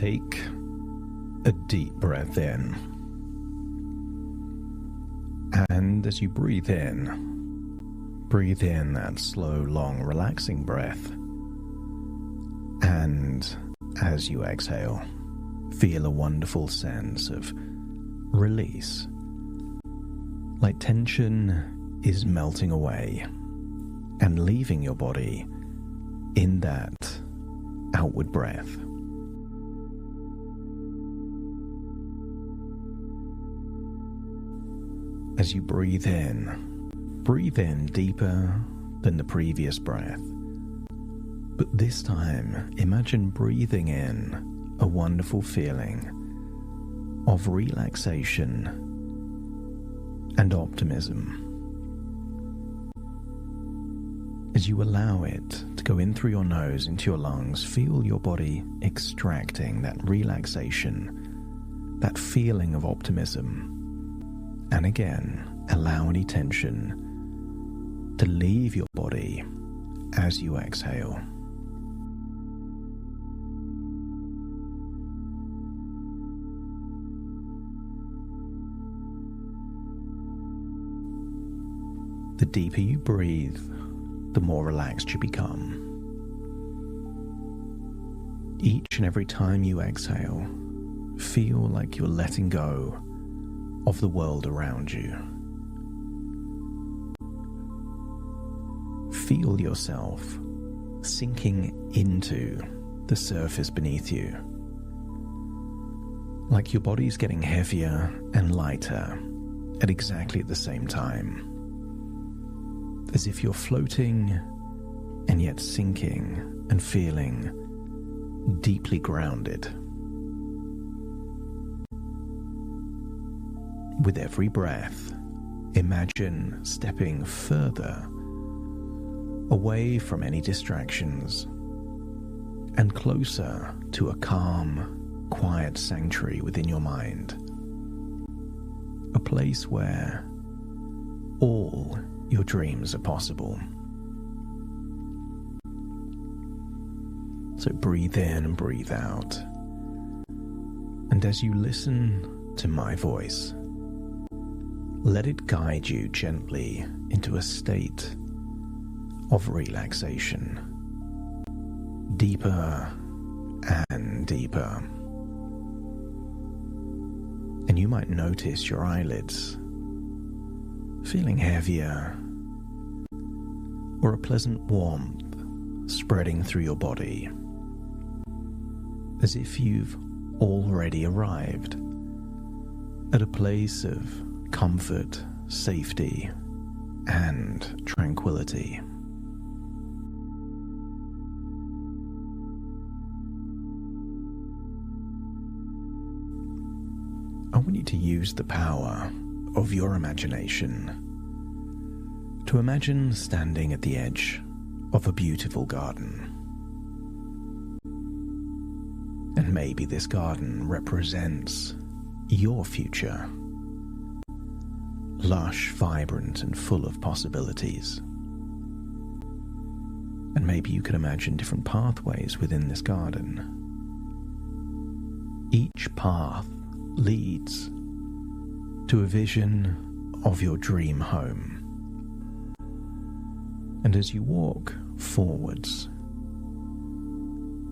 Take a deep breath in. And as you breathe in that slow, long, relaxing breath. And as you exhale, feel a wonderful sense of release. Like tension is melting away and leaving your body in that outward breath. As you breathe in deeper than the previous breath. But this time, imagine breathing in a wonderful feeling of relaxation and optimism. As you allow it to go in through your nose into your lungs, feel your body extracting that relaxation, that feeling of optimism. And again, allow any tension to leave your body as you exhale. The deeper you breathe, the more relaxed you become. Each and every time you exhale, feel like you're letting go of the world around you. Feel yourself sinking into the surface beneath you. Like your body's getting heavier and lighter at exactly the same time. As if you're floating and yet sinking and feeling deeply grounded. With every breath, imagine stepping further away from any distractions and closer to a calm, quiet sanctuary within your mind. A place where all your dreams are possible. So breathe in and breathe out. And as you listen to my voice, let it guide you gently into a state of relaxation, deeper and deeper. And you might notice your eyelids feeling heavier, or a pleasant warmth spreading through your body, as if you've already arrived at a place of comfort, safety, and tranquility. I want you to use the power of your imagination to imagine standing at the edge of a beautiful garden. And maybe this garden represents your future. Lush, vibrant, and full of possibilities. And maybe you could imagine different pathways within this garden. Each path leads to a vision of your dream home. And as you walk forwards,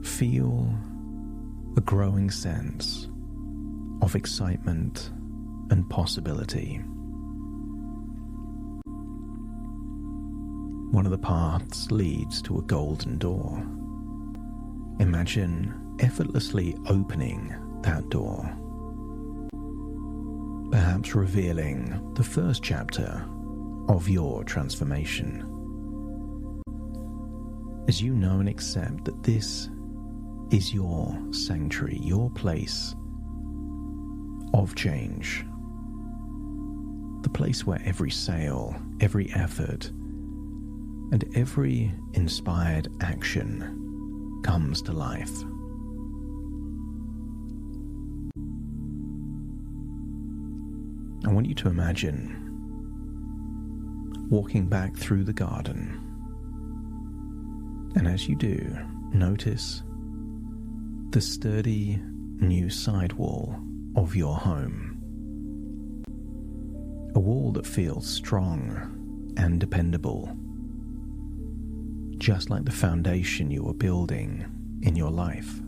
feel a growing sense of excitement and possibility. One of the paths leads to a golden door. Imagine effortlessly opening that door, perhaps revealing the first chapter of your transformation. As you know and accept that this is your sanctuary, your place of change, the place where every sale, every effort, and every inspired action comes to life. I want you to imagine walking back through the garden. And as you do, notice the sturdy new sidewall of your home. A wall that feels strong and dependable, just like the foundation you are building in your life.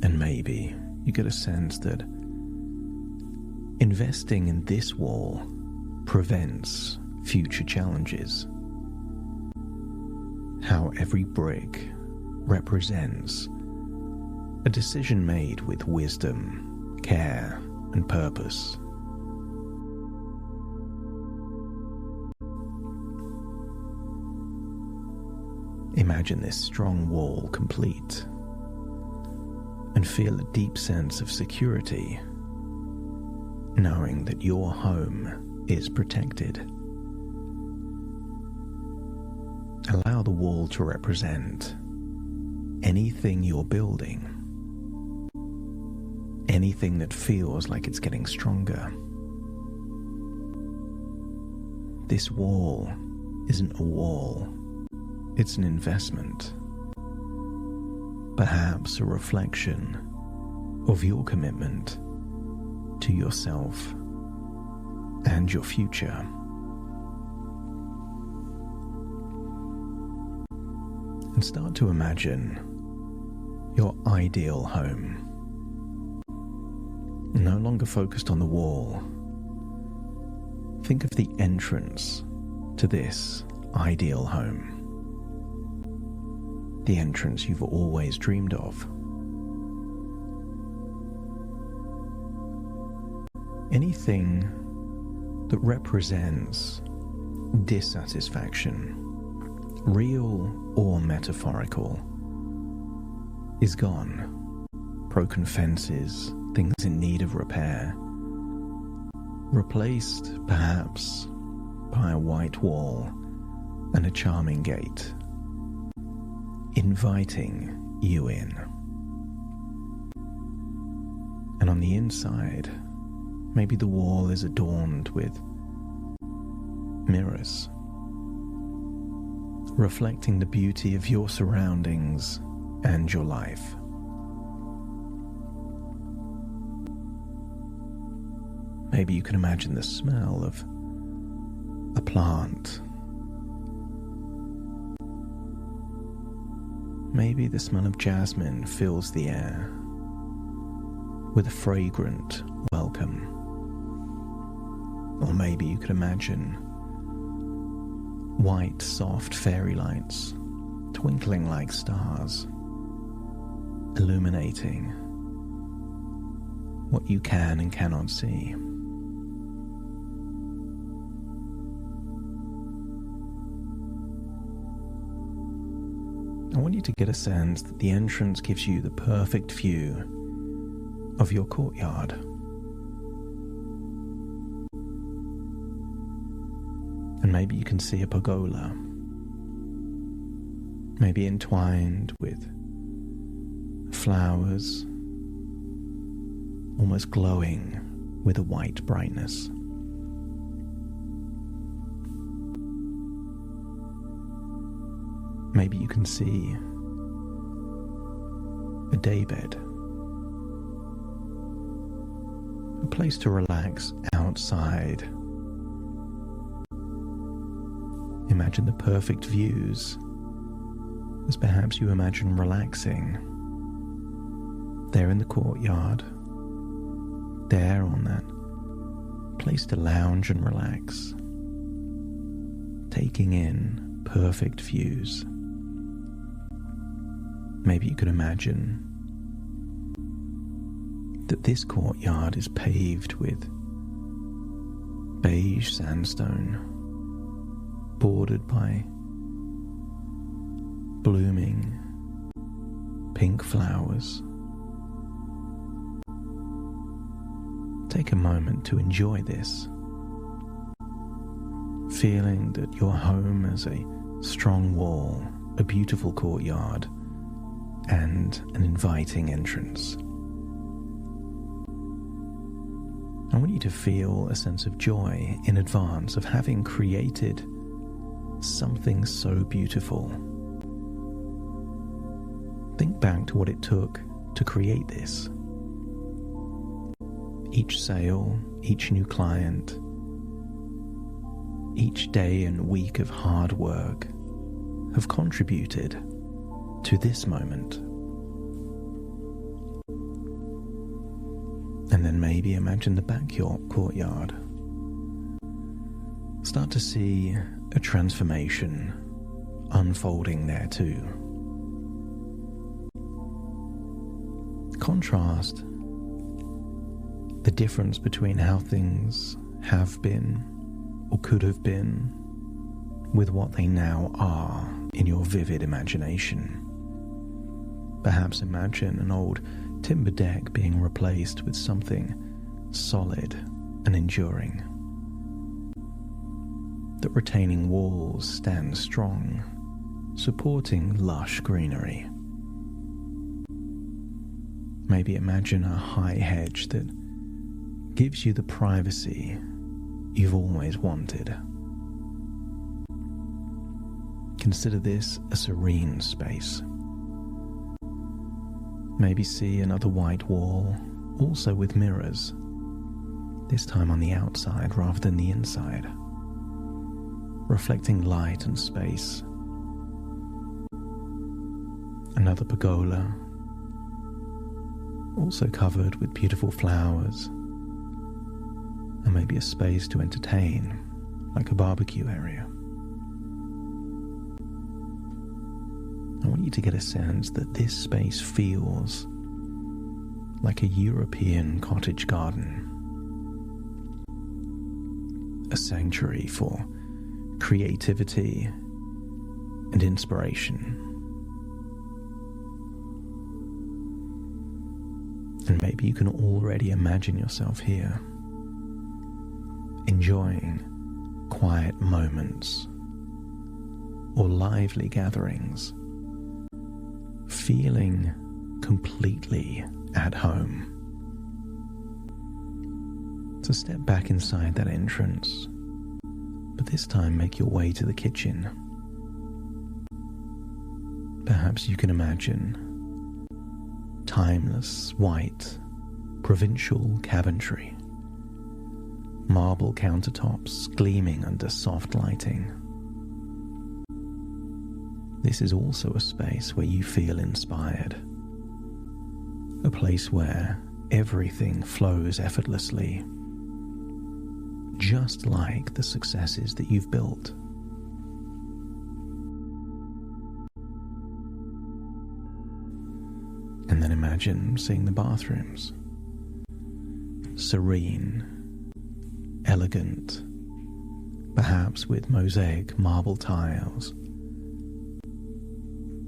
And maybe you get a sense that investing in this wall prevents future challenges. How every brick represents a decision made with wisdom, care, and purpose. Imagine this strong wall complete and feel a deep sense of security, knowing that your home is protected. Allow the wall to represent anything you're building, anything that feels like it's getting stronger. This wall isn't a wall, it's an investment, perhaps a reflection of your commitment to yourself and your future. And start to imagine your ideal home. No longer focused on the wall. Think of the entrance to this ideal home. The entrance you've always dreamed of. Anything that represents dissatisfaction, real or metaphorical, is gone. Broken fences, things in need of repair, replaced perhaps by a white wall and a charming gate, inviting you in. And on the inside, maybe the wall is adorned with mirrors, reflecting the beauty of your surroundings and your life. Maybe you can imagine the smell of a plant. Maybe the smell of jasmine fills the air with a fragrant welcome. Or maybe you could imagine white, soft fairy lights twinkling like stars, illuminating what you can and cannot see. I want you to get a sense that the entrance gives you the perfect view of your courtyard. And maybe you can see a pergola, maybe entwined with flowers, almost glowing with a white brightness. Maybe you can see a daybed, a place to relax outside. Imagine the perfect views as perhaps you imagine relaxing there in the courtyard, there on that place to lounge and relax, taking in perfect views. Maybe you could imagine that this courtyard is paved with beige sandstone, bordered by blooming pink flowers. Take a moment to enjoy this, feeling that your home has a strong wall, a beautiful courtyard, and an inviting entrance. I want you to feel a sense of joy in advance of having created something so beautiful. Think back to what it took to create this. Each sale, each new client, each day and week of hard work have contributed to this moment. And then maybe imagine the back courtyard. Start to see a transformation unfolding there too. Contrast the difference between how things have been or could have been with what they now are in your vivid imagination. Perhaps imagine an old timber deck being replaced with something solid and enduring. The retaining walls stand strong, supporting lush greenery. Maybe imagine a high hedge that gives you the privacy you've always wanted. Consider this a serene space. Maybe see another white wall, also with mirrors, this time on the outside rather than the inside, reflecting light and space. Another pergola, also covered with beautiful flowers, and maybe a space to entertain, like a barbecue area. I want you to get a sense that this space feels like a European cottage garden, a sanctuary for creativity and inspiration. And maybe you can already imagine yourself here, enjoying quiet moments or lively gatherings, feeling completely at home. So step back inside that entrance, but this time make your way to the kitchen. Perhaps you can imagine timeless white provincial cabinetry, marble countertops gleaming under soft lighting. This is also a space where you feel inspired, a place where everything flows effortlessly, just like the successes that you've built. And then imagine seeing the bathrooms, serene, elegant, perhaps with mosaic marble tiles,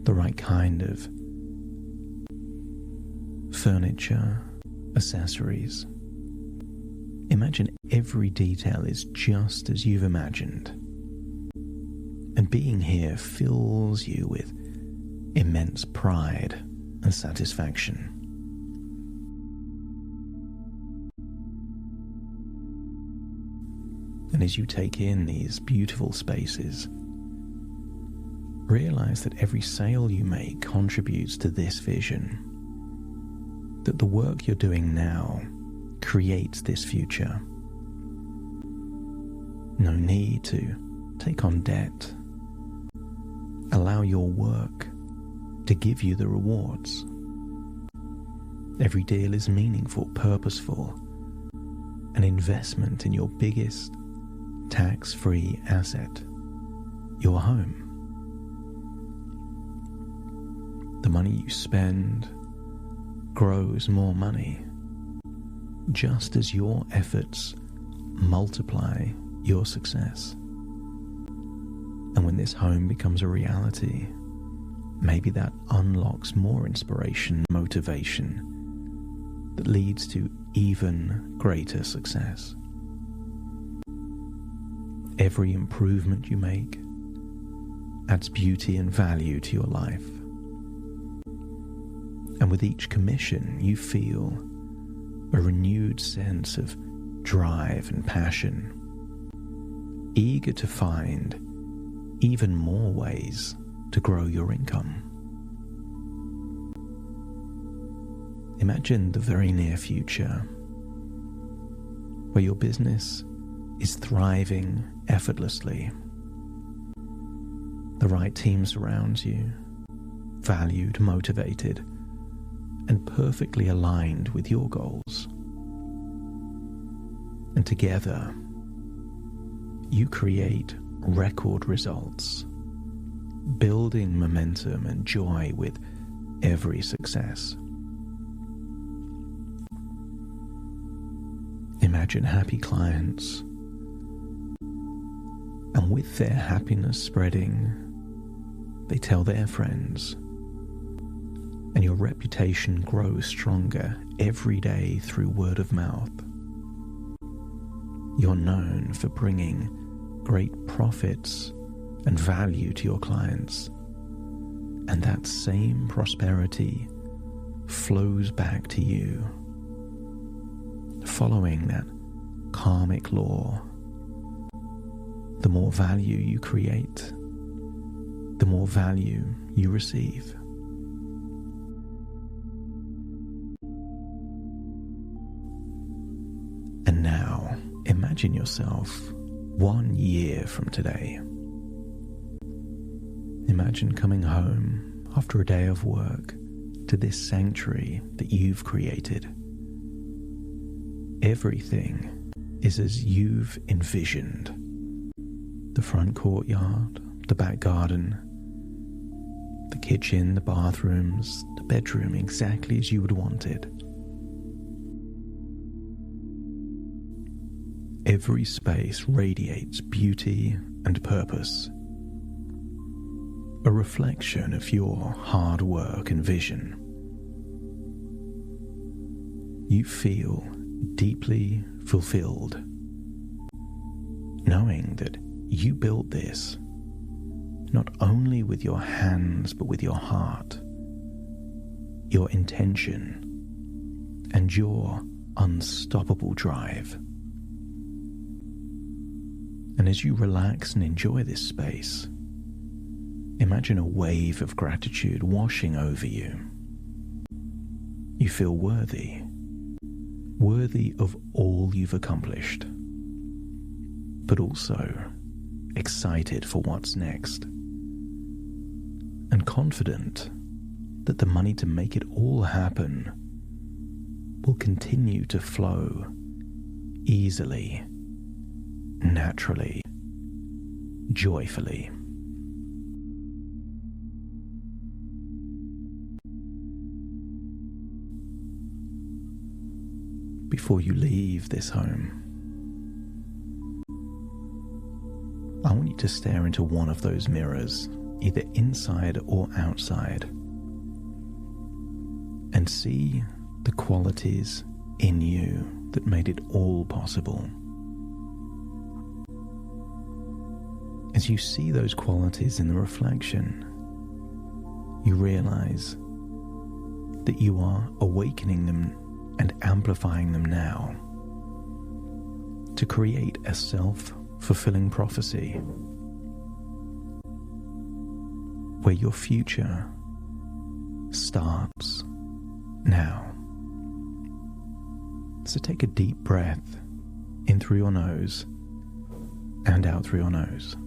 the right kind of furniture, accessories. Imagine every detail is just as you've imagined. And being here fills you with immense pride and satisfaction. And as you take in these beautiful spaces, realize that every sale you make contributes to this vision, that the work you're doing now creates this future. No need to take on debt. Allow your work to give you the rewards. Every deal is meaningful, purposeful, an investment in your biggest tax-free asset, your home. The money you spend grows more money, just as your efforts multiply your success. And when this home becomes a reality, maybe that unlocks more inspiration, motivation that leads to even greater success. Every improvement you make adds beauty and value to your life. And with each commission, you feel a renewed sense of drive and passion, eager to find even more ways to grow your income. Imagine the very near future where your business is thriving effortlessly. The right team surrounds you, valued, motivated, and perfectly aligned with your goals. And together, you create record results, building momentum and joy with every success. Imagine happy clients, and with their happiness spreading, they tell their friends, and your reputation grows stronger every day through word of mouth. You're known for bringing great profits and value to your clients, and that same prosperity flows back to you. Following that karmic law, the more value you create, the more value you receive. And now, imagine yourself 1 year from today. Imagine coming home after a day of work to this sanctuary that you've created. Everything is as you've envisioned. The front courtyard, the back garden, the kitchen, the bathrooms, the bedroom, exactly as you would want it. Every space radiates beauty and purpose, a reflection of your hard work and vision. You feel deeply fulfilled, knowing that you built this not only with your hands but with your heart, your intention, and your unstoppable drive. And as you relax and enjoy this space, imagine a wave of gratitude washing over you. You feel worthy of all you've accomplished, but also excited for what's next, and confident that the money to make it all happen will continue to flow easily, naturally, joyfully. Before you leave this home, I want you to stare into one of those mirrors, either inside or outside, and see the qualities in you that made it all possible. As you see those qualities in the reflection, you realize that you are awakening them and amplifying them now to create a self-fulfilling prophecy where your future starts now. So take a deep breath in through your nose and out through your nose.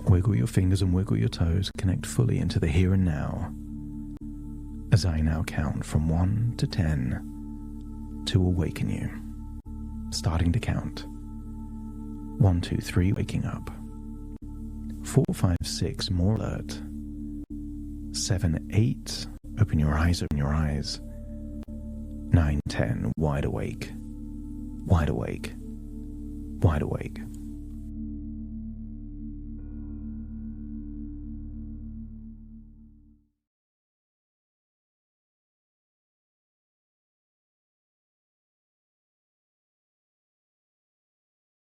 Wiggle your fingers and wiggle your toes, connect fully into the here and now, as I now count from 1 to 10 to awaken you. Starting to count. 1, 2, 3, waking up. 4, 5, 6, more alert. 7, 8, open your eyes, open your eyes. 9, 10, wide awake, wide awake, wide awake.